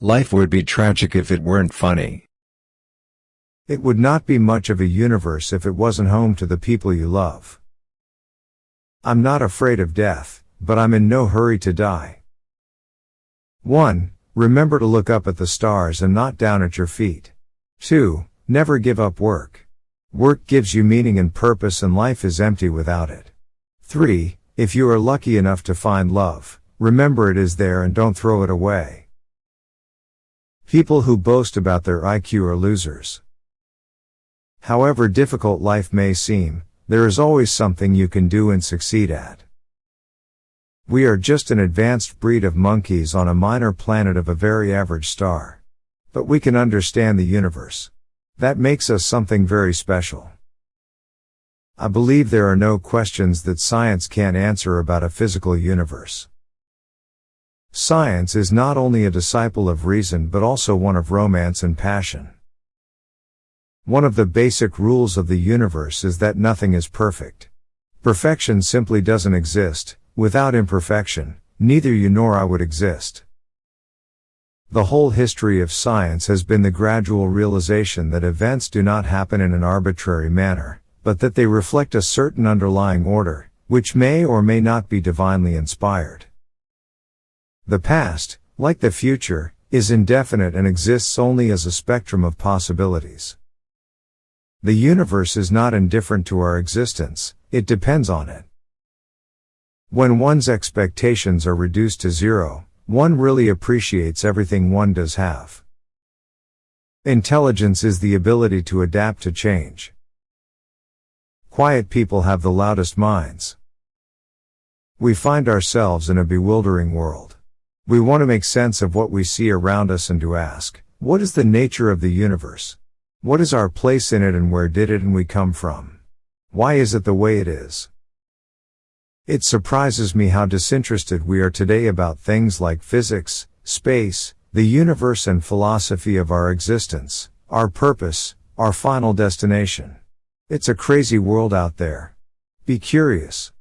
Life would be tragic if it weren't funny. It would not be much of a universe if it wasn't home to the people you love. I'm not afraid of death, but I'm in no hurry to die. 1. Remember to look up at the stars and not down at your feet. 2. Never give up work. Work gives you meaning and purpose, and life is empty without it. 3. If you are lucky enough to find love, remember it is there and don't throw it away. People who boast about their IQ are losers. However difficult life may seem, there is always something you can do and succeed at. We are just an advanced breed of monkeys on a minor planet of a very average star. But we can understand the universe. That makes us something very special. I believe there are no questions that science can't answer about a physical universe. Science is not only a disciple of reason but also one of romance and passion. One of the basic rules of the universe is that nothing is perfect. Perfection simply doesn't exist. Without imperfection, neither you nor I would exist. The whole history of science has been the gradual realization that events do not happen in an arbitrary manner, but that they reflect a certain underlying order, which may or may not be divinely inspired. The past, like the future, is indefinite and exists only as a spectrum of possibilities. The universe is not indifferent to our existence, it depends on it. When one's expectations are reduced to zero, one really appreciates everything one does have. Intelligence is the ability to adapt to change. Quiet people have the loudest minds. We find ourselves in a bewildering world. We want to make sense of what we see around us and to ask, what is the nature of the universe? What is our place in it and where did it and we come from? Why is it the way it is? It surprises me how disinterested we are today about things like physics, space, the universe and philosophy of our existence, our purpose, our final destination. It's a crazy world out there. Be curious.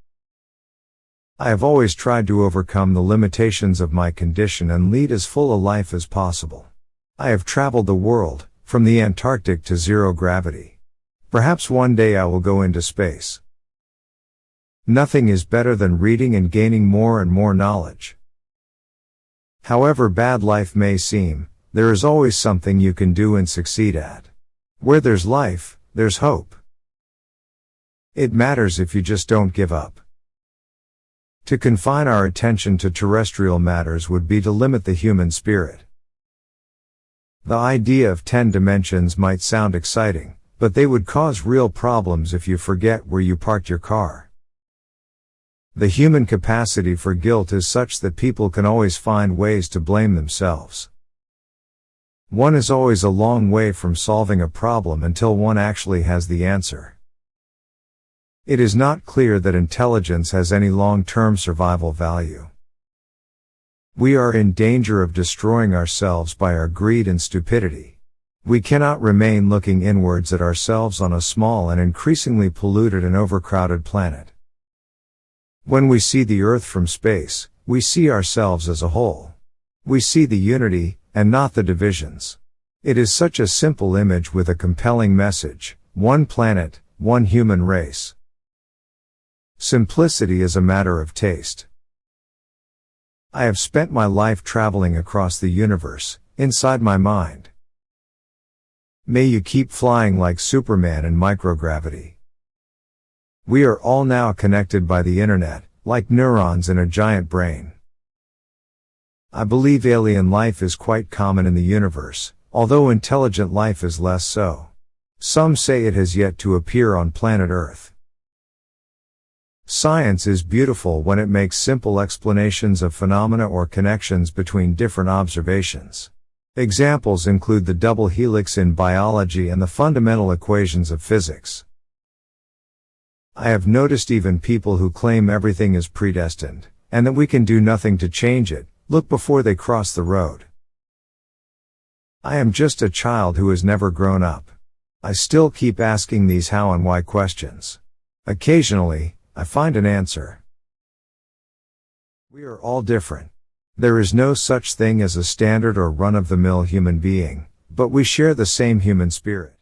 I have always tried to overcome the limitations of my condition and lead as full a life as possible. I have traveled the world, from the Antarctic to zero gravity. Perhaps one day I will go into space. Nothing is better than reading and gaining more and more knowledge. However bad life may seem, there is always something you can do and succeed at. Where there's life, there's hope. It matters if you just don't give up. To confine our attention to terrestrial matters would be to limit the human spirit. The idea of 10 dimensions might sound exciting, but they would cause real problems if you forget where you parked your car. The human capacity for guilt is such that people can always find ways to blame themselves. One is always a long way from solving a problem until one actually has the answer. It is not clear that intelligence has any long-term survival value. We are in danger of destroying ourselves by our greed and stupidity. We cannot remain looking inwards at ourselves on a small and increasingly polluted and overcrowded planet. When we see the Earth from space, we see ourselves as a whole. We see the unity, and not the divisions. It is such a simple image with a compelling message: one planet, one human race. Simplicity is a matter of taste. I have spent my life traveling across the universe, inside my mind. May you keep flying like Superman in microgravity. We are all now connected by the internet, like neurons in a giant brain. I believe alien life is quite common in the universe, although intelligent life is less so. Some say it has yet to appear on planet Earth. Science is beautiful when it makes simple explanations of phenomena or connections between different observations. Examples include the double helix in biology and the fundamental equations of physics. I have noticed even people who claim everything is predestined, and that we can do nothing to change it, look before they cross the road. I am just a child who has never grown up. I still keep asking these how and why questions. Occasionally, I find an answer. We are all different. There is no such thing as a standard or run-of-the-mill human being, but we share the same human spirit.